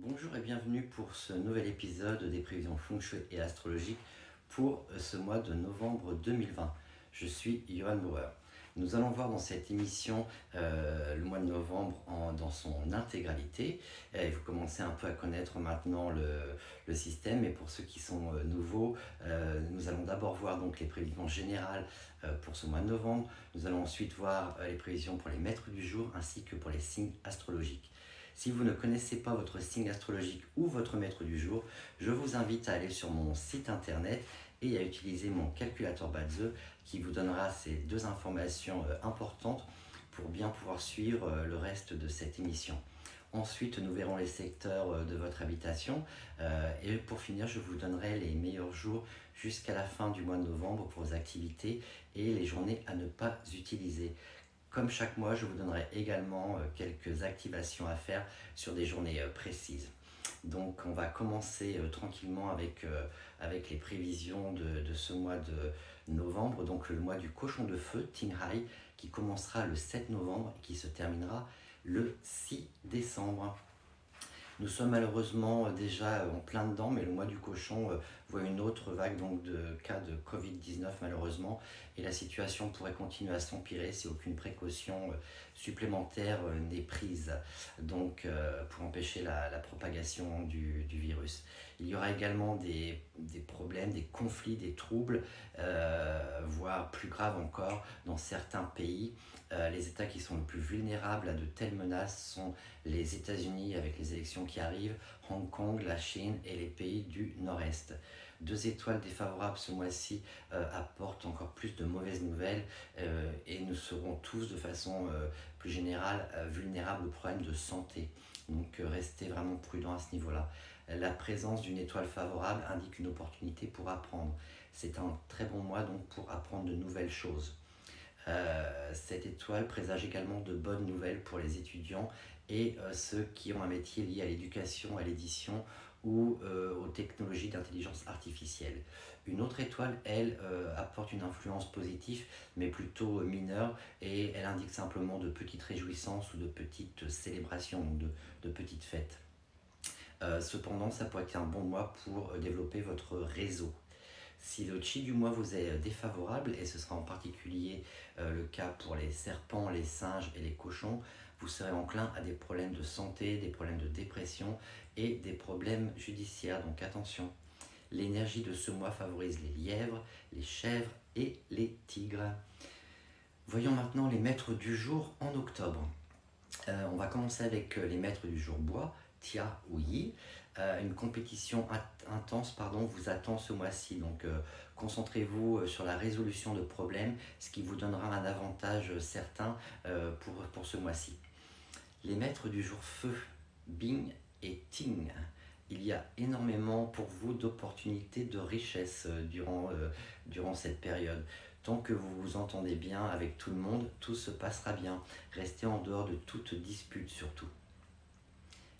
Bonjour et bienvenue pour ce nouvel épisode des prévisions feng shui et astrologiques pour ce mois de novembre 2020. Je suis Johan Bauer. Nous allons voir dans cette émission le mois de novembre dans son intégralité. Et vous commencez un peu à connaître maintenant le système, et pour ceux qui sont nouveaux, nous allons d'abord voir donc les prévisions générales pour ce mois de novembre. Nous allons ensuite voir les prévisions pour les maîtres du jour ainsi que pour les signes astrologiques. Si vous ne connaissez pas votre signe astrologique ou votre maître du jour, je vous invite à aller sur mon site internet et à utiliser mon calculateur Balzeux qui vous donnera ces deux informations importantes pour bien pouvoir suivre le reste de cette émission. Ensuite, nous verrons les secteurs de votre habitation et pour finir, je vous donnerai les meilleurs jours jusqu'à la fin du mois de novembre pour vos activités et les journées à ne pas utiliser. Comme chaque mois, je vous donnerai également quelques activations à faire sur des journées précises. Donc on va commencer tranquillement avec les prévisions de ce mois de novembre, donc le mois du cochon de feu, Tinghai, qui commencera le 7 novembre et qui se terminera le 6 décembre. Nous sommes malheureusement déjà en plein dedans, mais le mois du cochon voit une autre vague donc, de cas de Covid-19 malheureusement, et la situation pourrait continuer à s'empirer si aucune précaution supplémentaire n'est prise donc, pour empêcher la propagation du virus. Il y aura également des problèmes, des conflits, des troubles, voire plus graves encore dans certains pays. Les États qui sont les plus vulnérables à de telles menaces sont les États-Unis avec les élections qui arrivent, Hong Kong, la Chine et les pays du Nord-Est. 2 étoiles défavorables ce mois-ci apportent encore plus de mauvaises nouvelles et nous serons tous de façon plus générale vulnérables aux problèmes de santé. Donc restez vraiment prudents à ce niveau-là. La présence d'une étoile favorable indique une opportunité pour apprendre. C'est un très bon mois donc pour apprendre de nouvelles choses. Cette étoile présage également de bonnes nouvelles pour les étudiants et ceux qui ont un métier lié à l'éducation, à l'édition ou aux technologies d'intelligence artificielle. Une autre étoile, elle, apporte une influence positive, mais plutôt mineure, et elle indique simplement de petites réjouissances ou de petites célébrations, donc de petites fêtes. Cependant, ça pourrait être un bon mois pour développer votre réseau. Si le chi du mois vous est défavorable, et ce sera en particulier le cas pour les serpents, les singes et les cochons, vous serez enclin à des problèmes de santé, des problèmes de dépression et des problèmes judiciaires, donc attention. L'énergie de ce mois favorise les lièvres, les chèvres et les tigres. Voyons maintenant les maîtres du jour en octobre. On va commencer avec les maîtres du jour bois, Tia ou Yi. Une compétition intense vous attend ce mois-ci, donc concentrez-vous sur la résolution de problèmes, ce qui vous donnera un avantage certain pour ce mois-ci. Les maîtres du jour feu, Bing et Ting. Il y a énormément pour vous d'opportunités de richesse durant cette période. Tant que vous vous entendez bien avec tout le monde, tout se passera bien. Restez en dehors de toute dispute surtout.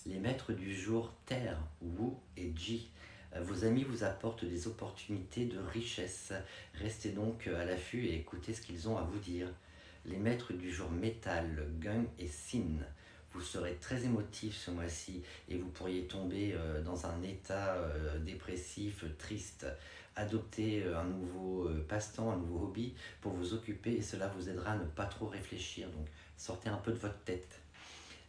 Les maîtres du jour Terre, Wu et Ji. Vos amis vous apportent des opportunités de richesse. Restez donc à l'affût et écoutez ce qu'ils ont à vous dire. Les maîtres du jour Métal, Gung et Sin. Vous serez très émotif ce mois-ci et vous pourriez tomber dans un état dépressif, triste. Adoptez un nouveau passe-temps, un nouveau hobby pour vous occuper et cela vous aidera à ne pas trop réfléchir. Donc sortez un peu de votre tête.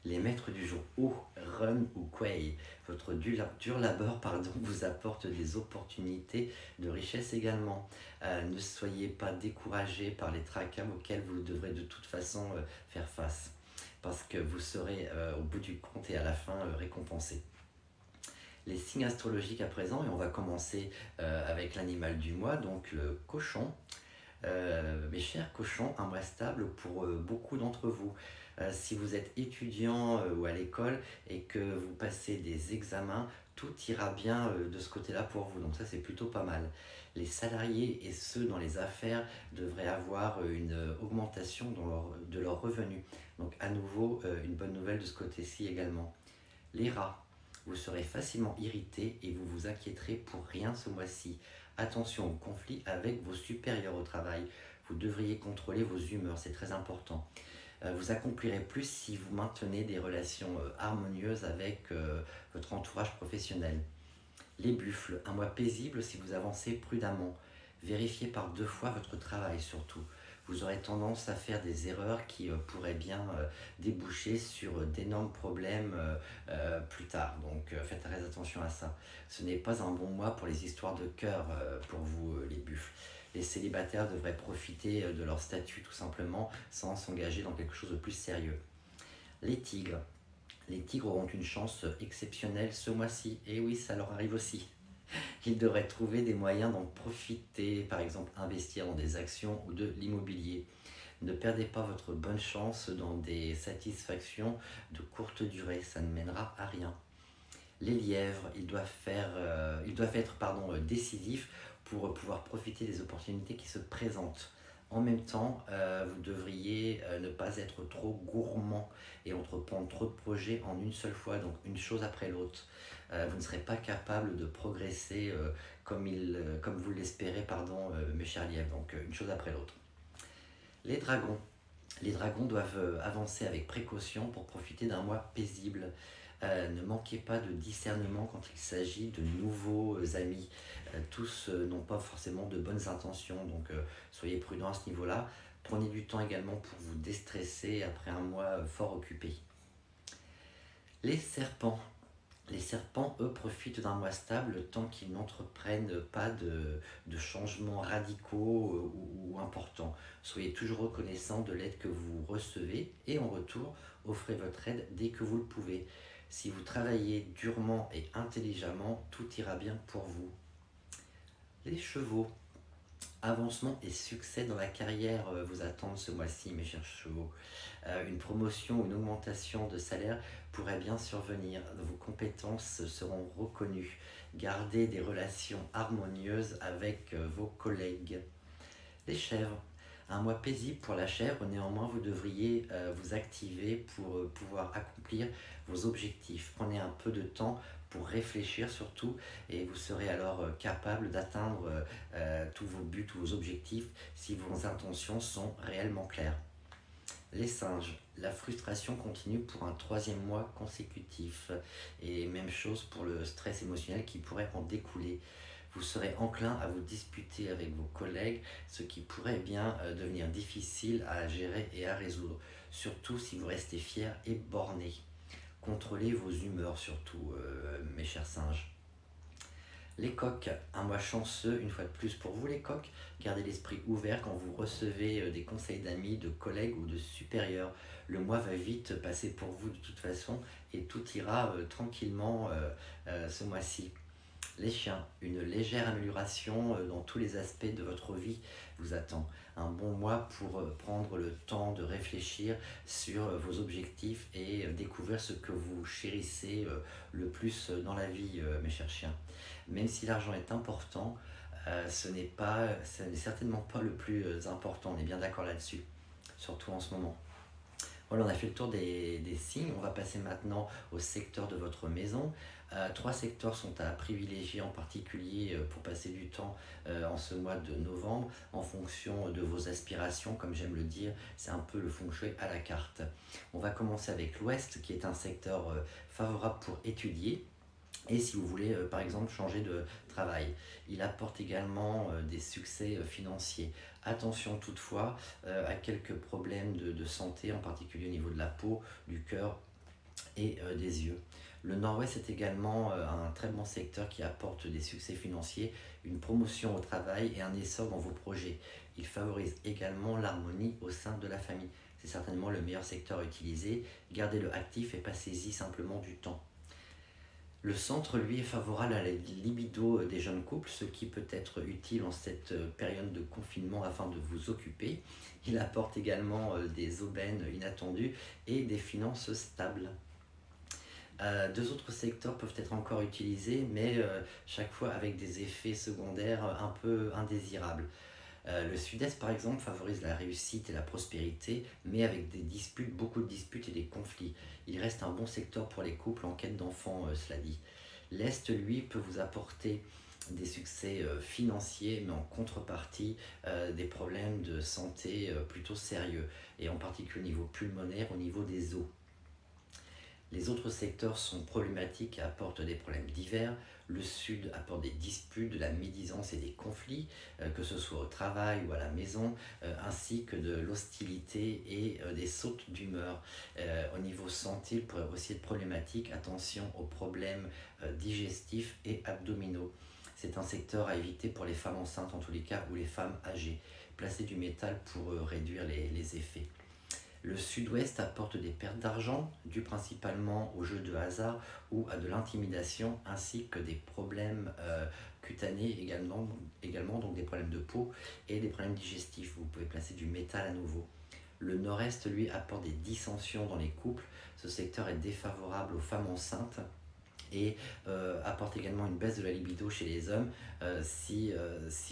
Les maîtres du jour O, Run ou Kuei. Votre dur labeur vous apporte des opportunités de richesse également. Ne soyez pas découragés par les tracas auxquels vous devrez de toute façon faire face, parce que vous serez au bout du compte et à la fin récompensé. Les signes astrologiques à présent, et on va commencer avec l'animal du mois, donc le cochon. Mes chers cochons, un mois stable pour beaucoup d'entre vous. Si vous êtes étudiant ou à l'école et que vous passez des examens, tout ira bien de ce côté-là pour vous. Donc ça, c'est plutôt pas mal. Les salariés et ceux dans les affaires devraient avoir une augmentation de leurs revenus. Donc à nouveau, une bonne nouvelle de ce côté-ci également. Les rats, vous serez facilement irrités et vous vous inquiéterez pour rien ce mois-ci. Attention aux conflits avec vos supérieurs au travail. Vous devriez contrôler vos humeurs, c'est très important. Vous accomplirez plus si vous maintenez des relations harmonieuses avec votre entourage professionnel. Les buffles, un mois paisible si vous avancez prudemment. Vérifiez par 2 fois votre travail surtout. Vous aurez tendance à faire des erreurs qui pourraient bien déboucher sur d'énormes problèmes plus tard. Donc faites très attention à ça. Ce n'est pas un bon mois pour les histoires de cœur pour vous les buffles. Les célibataires devraient profiter de leur statut tout simplement sans s'engager dans quelque chose de plus sérieux. Les tigres. Les tigres auront une chance exceptionnelle ce mois-ci. Et oui, ça leur arrive aussi. Ils devraient trouver des moyens d'en profiter, par exemple investir dans des actions ou de l'immobilier. Ne perdez pas votre bonne chance dans des satisfactions de courte durée, ça ne mènera à rien. Les lièvres, ils doivent être décisifs pour pouvoir profiter des opportunités qui se présentent. En même temps, vous devriez ne pas être trop gourmand et entreprendre trop de projets en une seule fois, donc une chose après l'autre. Vous ne serez pas capable de progresser comme vous l'espérez, mes chers lièvres, donc une chose après l'autre. Les dragons. Les dragons doivent avancer avec précaution pour profiter d'un mois paisible. Ne manquez pas de discernement quand il s'agit de nouveaux amis. Tous n'ont pas forcément de bonnes intentions, donc soyez prudents à ce niveau-là. Prenez du temps également pour vous déstresser après un mois fort occupé. Les serpents. Les serpents, eux, profitent d'un mois stable tant qu'ils n'entreprennent pas de changements radicaux ou importants. Soyez toujours reconnaissant de l'aide que vous recevez et en retour, offrez votre aide dès que vous le pouvez. Si vous travaillez durement et intelligemment, tout ira bien pour vous. Les chevaux. Avancement et succès dans la carrière vous attendent ce mois-ci, mes chers chevaux. Une promotion ou une augmentation de salaire pourrait bien survenir. Vos compétences seront reconnues. Gardez des relations harmonieuses avec vos collègues. Les chèvres. Un mois paisible pour la chèvre, néanmoins vous devriez vous activer pour pouvoir accomplir vos objectifs. Prenez un peu de temps pour réfléchir surtout et vous serez alors capable d'atteindre tous vos buts, tous vos objectifs si vos intentions sont réellement claires. Les singes, la frustration continue pour un 3e mois consécutif et même chose pour le stress émotionnel qui pourrait en découler. Vous serez enclin à vous disputer avec vos collègues, ce qui pourrait bien devenir difficile à gérer et à résoudre, surtout si vous restez fier et borné. Contrôlez vos humeurs surtout, mes chers singes. Les coqs, un mois chanceux, une fois de plus pour vous les coqs. Gardez l'esprit ouvert quand vous recevez des conseils d'amis, de collègues ou de supérieurs. Le mois va vite passer pour vous de toute façon et tout ira tranquillement ce mois-ci. Les chiens, une légère amélioration dans tous les aspects de votre vie vous attend. Un bon mois pour prendre le temps de réfléchir sur vos objectifs et découvrir ce que vous chérissez le plus dans la vie, mes chers chiens. Même si l'argent est important, ce n'est certainement pas le plus important, on est bien d'accord là-dessus, surtout en ce moment. Voilà, on a fait le tour des signes. On va passer maintenant au secteur de votre maison. 3 secteurs sont à privilégier en particulier pour passer du temps en ce mois de novembre en fonction de vos aspirations. Comme j'aime le dire, c'est un peu le feng shui à la carte. On va commencer avec l'ouest qui est un secteur favorable pour étudier. Et si vous voulez, par exemple, changer de travail, il apporte également des succès financiers. Attention toutefois à quelques problèmes de santé, en particulier au niveau de la peau, du cœur et des yeux. Le nord-ouest est également un très bon secteur qui apporte des succès financiers, une promotion au travail et un essor dans vos projets. Il favorise également l'harmonie au sein de la famille. C'est certainement le meilleur secteur à utiliser. Gardez-le actif et passez-y simplement du temps. Le centre, lui, est favorable à la libido des jeunes couples, ce qui peut être utile en cette période de confinement afin de vous occuper. Il apporte également des aubaines inattendues et des finances stables. 2 autres secteurs peuvent être encore utilisés, mais chaque fois avec des effets secondaires un peu indésirables. Le sud-est, par exemple, favorise la réussite et la prospérité, mais avec des disputes, beaucoup de disputes et des conflits. Il reste un bon secteur pour les couples en quête d'enfants, cela dit. L'est, lui, peut vous apporter des succès financiers, mais en contrepartie des problèmes de santé plutôt sérieux, et en particulier au niveau pulmonaire, au niveau des os. Les autres secteurs sont problématiques et apportent des problèmes divers. Le Sud apporte des disputes, de la médisance et des conflits, que ce soit au travail ou à la maison, ainsi que de l'hostilité et des sautes d'humeur. Au niveau santé, il pourrait aussi être problématique. Attention aux problèmes digestifs et abdominaux. C'est un secteur à éviter pour les femmes enceintes en tous les cas, ou les femmes âgées. Placer du métal pour réduire les effets. Le Sud-Ouest apporte des pertes d'argent dues principalement aux jeux de hasard ou à de l'intimidation, ainsi que des problèmes cutanés également, donc des problèmes de peau et des problèmes digestifs. Vous pouvez placer du métal à nouveau. Le Nord-Est, lui, apporte des dissensions dans les couples. Ce secteur est défavorable aux femmes enceintes et apporte également une baisse de la libido chez les hommes si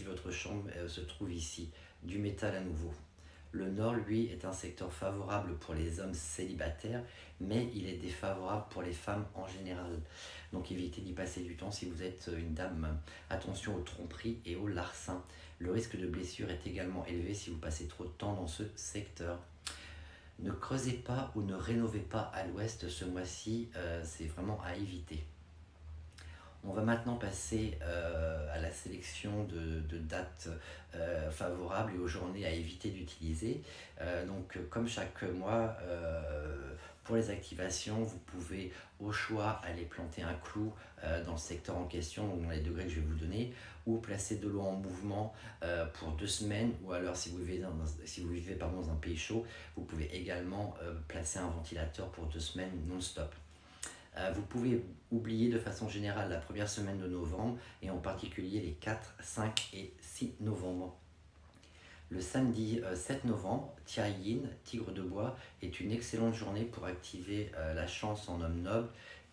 votre chambre se trouve ici. Du métal à nouveau. Le Nord, lui, est un secteur favorable pour les hommes célibataires, mais il est défavorable pour les femmes en général. Donc évitez d'y passer du temps si vous êtes une dame. Attention aux tromperies et aux larcins. Le risque de blessure est également élevé si vous passez trop de temps dans ce secteur. Ne creusez pas ou ne rénovez pas à l'ouest ce mois-ci, c'est vraiment à éviter. On va maintenant passer à la sélection de dates favorables et aux journées à éviter d'utiliser. Donc comme chaque mois, pour les activations, vous pouvez au choix aller planter un clou dans le secteur en question, donc dans les degrés que je vais vous donner, ou placer de l'eau en mouvement pour 2 semaines, ou alors si vous vivez dans un pays chaud, vous pouvez également placer un ventilateur pour 2 semaines non-stop. Vous pouvez oublier de façon générale la première semaine de novembre et en particulier les 4, 5 et 6 novembre. Le samedi 7 novembre, Tiayin, tigre de bois, est une excellente journée pour activer la chance en homme noble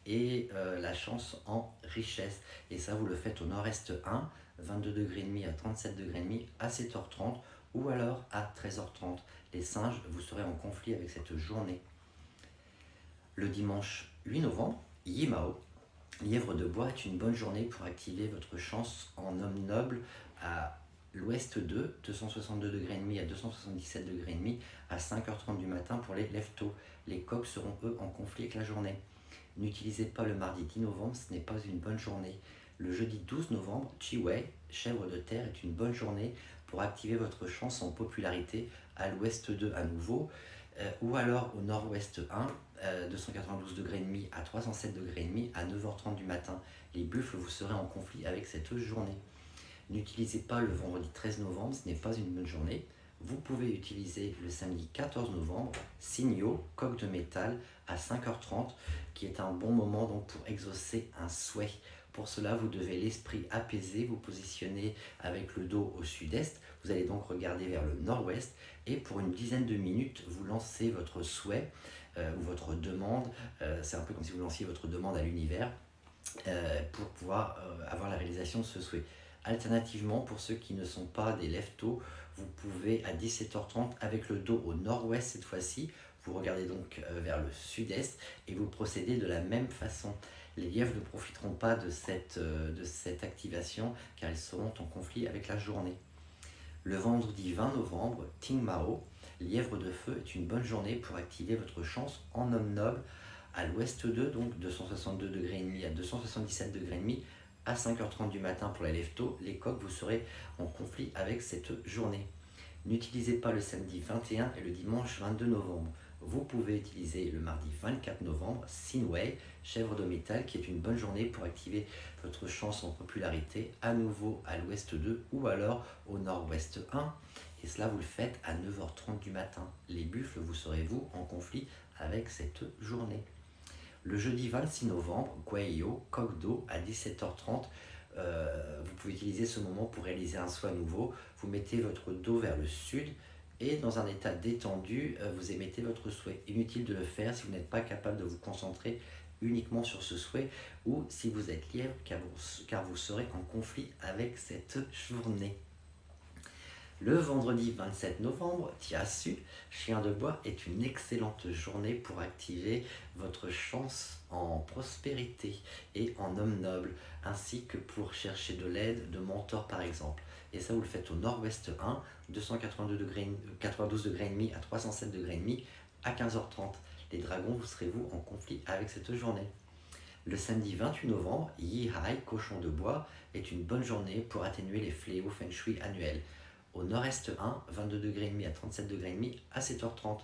et la chance en richesse. Et ça, vous le faites au nord-est 1, 22 degrés et demi à 37 degrés et demi à 7h30 ou alors à 13h30. Les singes, vous serez en conflit avec cette journée. Le dimanche 8 novembre, Yimao, lièvre de bois, est une bonne journée pour activer votre chance en homme noble à l'ouest 2, 262 degrés et demi à 277 degrés et demi à 5h30 du matin pour les lève-tôt. Les coqs seront eux en conflit avec la journée. N'utilisez pas le mardi 10 novembre, ce n'est pas une bonne journée. Le jeudi 12 novembre, Chiwei, chèvre de terre, est une bonne journée pour activer votre chance en popularité à l'ouest 2 à nouveau, ou alors au nord-ouest 1, 292 degrés et demi à 307 degrés et demi à 9h30 du matin. Les buffles, vous serez en conflit avec cette journée. N'utilisez pas le vendredi 13 novembre, ce n'est pas une bonne journée. Vous pouvez utiliser le samedi 14 novembre, Signaux, coq de métal, à 5h30, qui est un bon moment donc pour exaucer un souhait. Pour cela, vous devez l'esprit apaisé, vous positionner avec le dos au sud-est. Vous allez donc regarder vers le nord-ouest et pour une dizaine de minutes, vous lancez votre souhait ou votre demande. C'est un peu comme si vous lanciez votre demande à l'univers pour pouvoir avoir la réalisation de ce souhait. Alternativement, pour ceux qui ne sont pas des lève-tôt, vous pouvez à 17h30 avec le dos au nord-ouest cette fois-ci, vous regardez donc vers le sud-est et vous procédez de la même façon. Les lièvres ne profiteront pas de cette activation car ils seront en conflit avec la journée. Le vendredi 20 novembre, Ting Mao, lièvre de feu, est une bonne journée pour activer votre chance en homme noble à l'ouest 2, donc 262 degrés et demi à 277 degrés et demi à 5h30 du matin pour les lève-tôt. Les coqs, vous serez en conflit avec cette journée. N'utilisez pas le samedi 21 et le dimanche 22 novembre. Vous pouvez utiliser le mardi 24 novembre, Sinway, chèvre de métal, qui est une bonne journée pour activer votre chance en popularité, à nouveau à l'ouest 2 ou alors au nord-ouest 1. Et cela, vous le faites à 9h30 du matin. Les buffles, vous serez vous en conflit avec cette journée. Le jeudi 26 novembre, Guayo, coq d'eau, à 17h30. Vous pouvez utiliser ce moment pour réaliser un souhait nouveau. Vous mettez votre dos vers le sud et dans un état détendu, vous émettez votre souhait. Inutile de le faire si vous n'êtes pas capable de vous concentrer uniquement sur ce souhait ou si vous êtes lièvre car vous serez en conflit avec cette journée. Le vendredi 27 novembre, Tiasu, chien de bois, est une excellente journée pour activer votre chance en prospérité et en homme noble, ainsi que pour chercher de l'aide de mentors par exemple. Et ça, vous le faites au nord-ouest 1, 282 degrés, 92 degrés et demi à 307 degrés et demi à 15h30. Les dragons, vous serez-vous en conflit avec cette journée. Le samedi 28 novembre, Yihai, cochon de bois, est une bonne journée pour atténuer les fléaux Feng Shui annuels. Au nord-est 1, 22 degrés et demi à 37 degrés et demi à 7h30.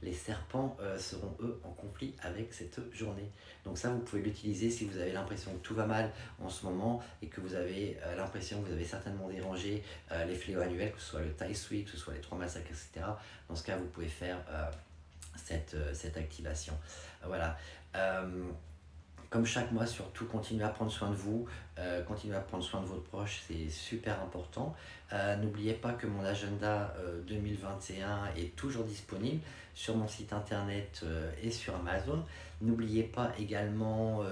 Les serpents seront eux en conflit avec cette journée. Donc ça, vous pouvez l'utiliser si vous avez l'impression que tout va mal en ce moment et que vous avez l'impression que vous avez certainement dérangé les fléaux annuels, que ce soit le Tai Sui, que ce soit les 3 massacres, etc. Dans ce cas, vous pouvez faire cette activation. Voilà. Comme chaque mois, surtout, continuez à prendre soin de vous, continuez à prendre soin de votre proche, c'est super important. N'oubliez pas que mon agenda 2021 est toujours disponible sur mon site internet et sur Amazon. N'oubliez pas également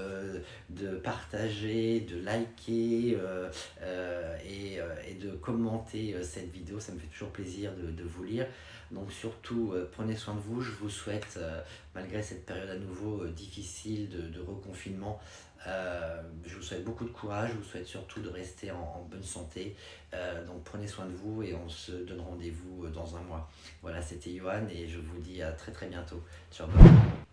de partager, de liker et de commenter cette vidéo, ça me fait toujours plaisir de vous lire. Donc surtout, prenez soin de vous. Je vous souhaite, malgré cette période à nouveau difficile de reconfinement, je vous souhaite beaucoup de courage. Je vous souhaite surtout de rester en bonne santé. Donc prenez soin de vous et on se donne rendez-vous dans un mois. Voilà, c'était Johan et je vous dis à très très bientôt. Ciao, bye.